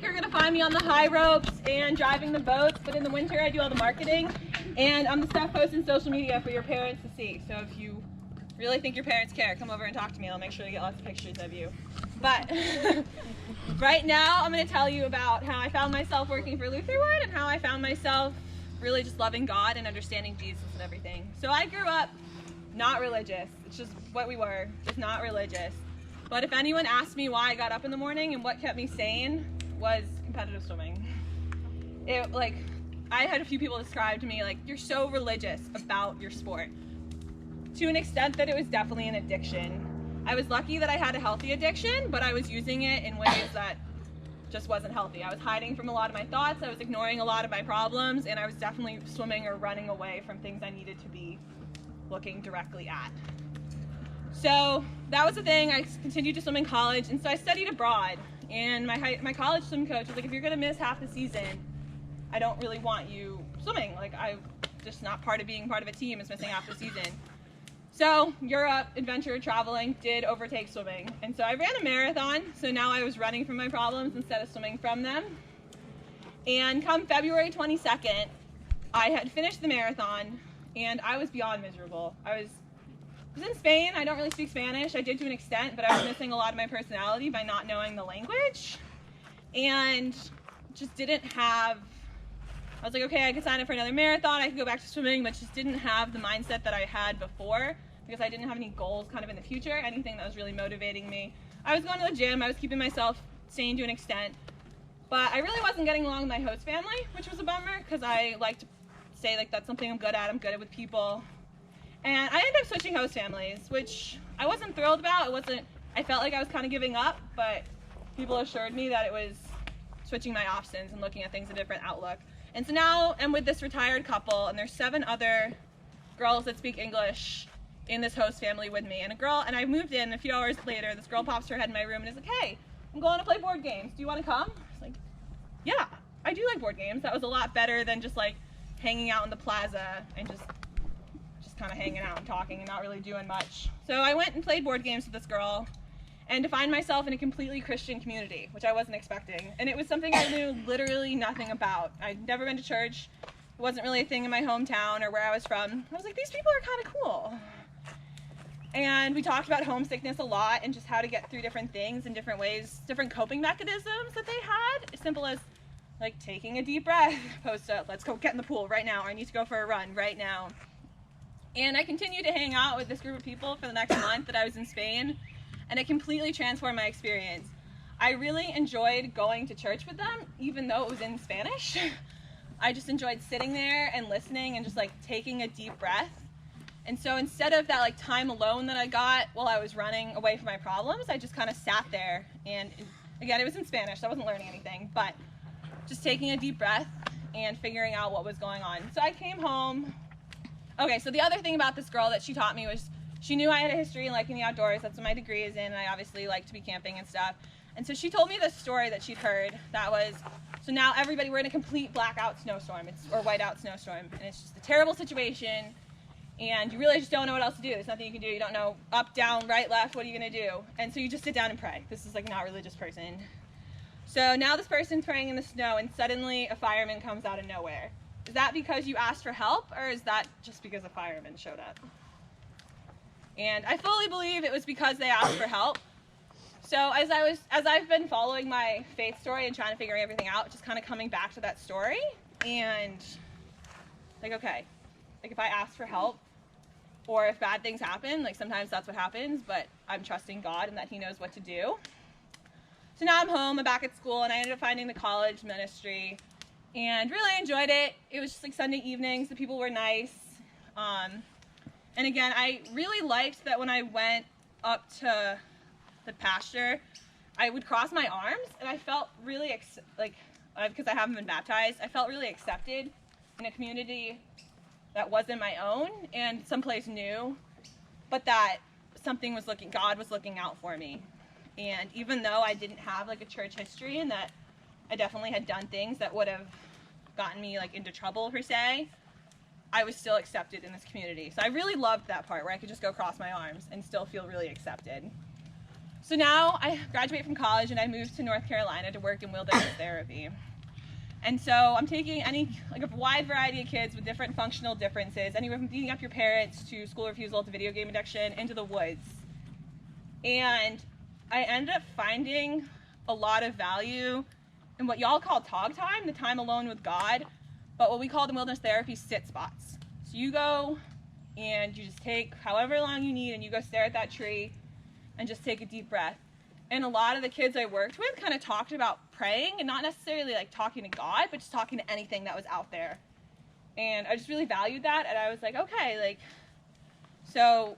you're going to find me on the high ropes and driving the boats, but in the winter I do all the marketing, and I'm the stuff posting social media for your parents to see. So if you really think your parents care, come over and talk to me. I'll make sure to get lots of pictures of you. But right now I'm going to tell you about how I found myself working for Lutherwood and how I found myself really just loving God and understanding Jesus and everything. So I grew up not religious. It's just what we were, just not religious. But if anyone asked me why I got up in the morning and what kept me sane, was competitive swimming. I had a few people describe to me like, you're so religious about your sport. To an extent that it was definitely an addiction. I was lucky that I had a healthy addiction, but I was using it in ways that just wasn't healthy. I was hiding from a lot of my thoughts, I was ignoring a lot of my problems, and I was definitely swimming or running away from things I needed to be looking directly at. So that was the thing. I continued to swim in college, and so I studied abroad. And my college swim coach was like, if you're gonna miss half the season, I don't really want you swimming. Like, I'm just not part of being part of a team is missing half the season. So Europe, adventure, traveling, did overtake swimming. And so I ran a marathon, so now I was running from my problems instead of swimming from them. And come February 22nd, I had finished the marathon, and I was beyond miserable. I was in Spain. I don't really speak Spanish. I did to an extent, but I was missing a lot of my personality by not knowing the language. And just didn't have, I was like, okay, I could sign up for another marathon, I could go back to swimming, but just didn't have the mindset that I had before because I didn't have any goals kind of in the future, anything that was really motivating me. I was going to the gym, I was keeping myself sane to an extent, but I really wasn't getting along with my host family, which was a bummer because I like to say like that's something I'm good at with people. And I ended up switching host families, which I wasn't thrilled about. I felt like I was kind of giving up, but people assured me that it was switching my options and looking at things a different outlook. And so now I'm with this retired couple, and there's 7 other girls that speak English in this host family with me. And I moved in a few hours later, this girl pops her head in my room and is like, hey, I'm going to play board games. Do you want to come? I was like, yeah, I do like board games. That was a lot better than just like hanging out in the plaza and just kind of hanging out and talking and not really doing much. So I went and played board games with this girl and to find myself in a completely Christian community, which I wasn't expecting. And it was something I knew literally nothing about. I'd never been to church. It wasn't really a thing in my hometown or where I was from. I was like, these people are kind of cool. And we talked about homesickness a lot and just how to get through different things in different ways, different coping mechanisms that they had, as simple as like taking a deep breath, post up, let's go get in the pool right now, or I need to go for a run right now. And I continued to hang out with this group of people for the next month that I was in Spain, and it completely transformed my experience. I really enjoyed going to church with them, even though it was in Spanish. I just enjoyed sitting there and listening and just like taking a deep breath. And so instead of that like time alone that I got while I was running away from my problems, I just kind of sat there, and again, it was in Spanish, so I wasn't learning anything, but just taking a deep breath and figuring out what was going on. So I came home. Okay, so the other thing about this girl that she taught me was she knew I had a history in liking the outdoors. That's what my degree is in, and I obviously like to be camping and stuff. And so she told me this story that she'd heard that was, so now everybody, we're in a complete blackout snowstorm, or whiteout snowstorm, and it's just a terrible situation, and you really just don't know what else to do. There's nothing you can do. You don't know up, down, right, left, what are you going to do? And so you just sit down and pray. This is like not a religious person. So now this person's praying in the snow, and suddenly a fireman comes out of nowhere. Is that because you asked for help, or is that just because a fireman showed up? And I fully believe it was because they asked for help. So as I've been following my faith story and trying to figure everything out, just kind of coming back to that story, and like, okay, like if I ask for help, or if bad things happen, like sometimes that's what happens, but I'm trusting God and that He knows what to do. So now I'm home, I'm back at school, and I ended up finding the college ministry, and really enjoyed it. It was just like Sunday evenings, the people were nice. And again, I really liked that when I went up to the pasture, I would cross my arms, and I felt really, because I haven't been baptized, I felt really accepted in a community that wasn't my own and someplace new, but that God was looking out for me. And even though I didn't have like a church history and that I definitely had done things that would have gotten me like into trouble per se, I was still accepted in this community. So I really loved that part where I could just go cross my arms and still feel really accepted. So now I graduate from college and I moved to North Carolina to work in wilderness therapy. And so I'm taking a wide variety of kids with different functional differences, anywhere from beating up your parents to school refusal to video game addiction, into the woods. And I ended up finding a lot of value in what y'all call tog time, the time alone with God, but what we call in wilderness therapy sit spots. So you go and you just take however long you need and you go stare at that tree and just take a deep breath. And a lot of the kids I worked with kind of talked about praying, and not necessarily like talking to God, but just talking to anything that was out there. And I just really valued that, and I was like, okay, like, so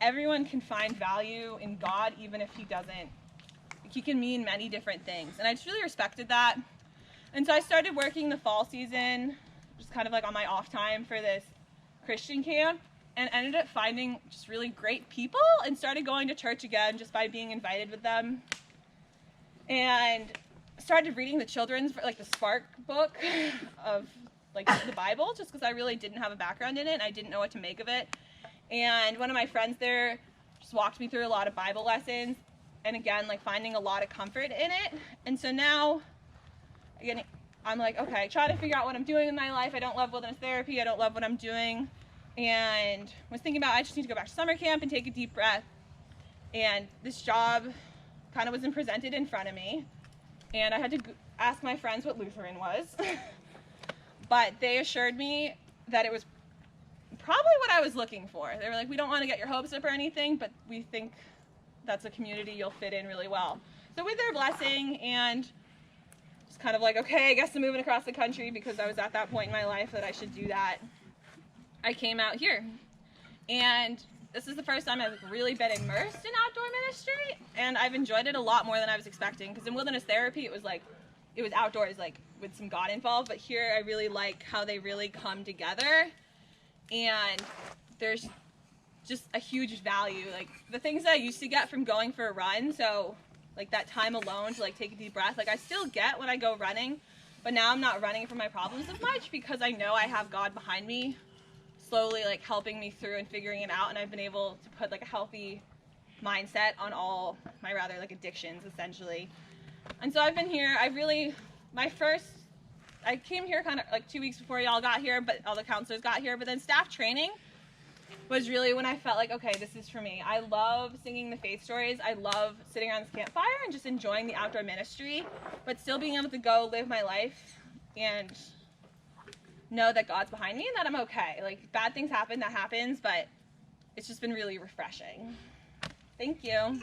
everyone can find value in God even if he doesn't. Like, he can mean many different things. And I just really respected that. And so I started working the fall season, just kind of like on my off time for this Christian camp, and ended up finding just really great people and started going to church again just by being invited with them. And started reading the children's, like the Spark book of like the Bible, just because I really didn't have a background in it and I didn't know what to make of it. And one of my friends there just walked me through a lot of Bible lessons, and again, like finding a lot of comfort in it. And so now, again, I'm like, okay, trying to figure out what I'm doing in my life. I don't love wilderness therapy. I don't love what I'm doing. And was thinking about, I just need to go back to summer camp and take a deep breath. And this job kind of wasn't presented in front of me. And I had to ask my friends what Lutheran was. But they assured me that it was probably what I was looking for. They were like, we don't want to get your hopes up or anything, but we think that's a community you'll fit in really well. So with their blessing, and just kind of like, okay, I guess I'm moving across the country, because I was at that point in my life that I should do that, I came out here. And this is the first time I've really been immersed in outdoor ministry, and I've enjoyed it a lot more than I was expecting, because in wilderness therapy it was outdoors, like with some God involved, but here I really like how they really come together, and there's just a huge value. Like the things that I used to get from going for a run, so like that time alone to like take a deep breath, like I still get when I go running, but now I'm not running from my problems as much because I know I have God behind me, slowly like helping me through and figuring it out, and I've been able to put like a healthy mindset on all my rather like addictions essentially. And so I've been here, I came here kind of like 2 weeks before y'all got here, but all the counselors got here, but then staff training was really when I felt like, okay, this is for me. I love singing the faith stories. I love sitting around this campfire and just enjoying the outdoor ministry, but still being able to go live my life and know that God's behind me and that I'm okay. Like bad things happen, that happens, but it's just been really refreshing. Thank you.